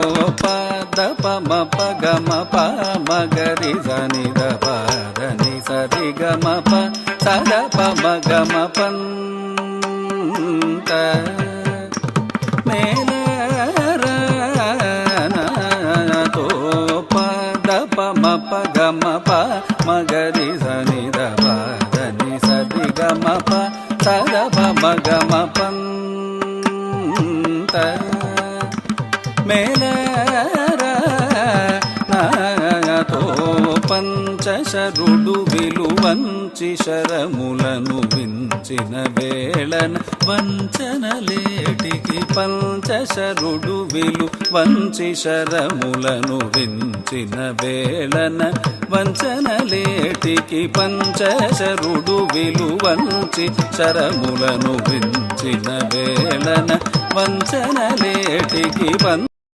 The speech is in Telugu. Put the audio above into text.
పద పమ పగమ ప మగరి జని ద పదని సరి గమ ప సద పమ గమ పంత మేలతో పద పమ పగమ ప మగరి జని ద పదని సరి గమ ప సద పమ గమ పంత మేలతో పంచశరుడు విలువంచి శరములను వించిన వేళన వంచనలేటికి పంచశరుడు విలువంచి శరములను వించిన వేళన వంచనలేటికి పంచశరుడు విలువంచి శరములను వించిన వేళన వంచనలేటికి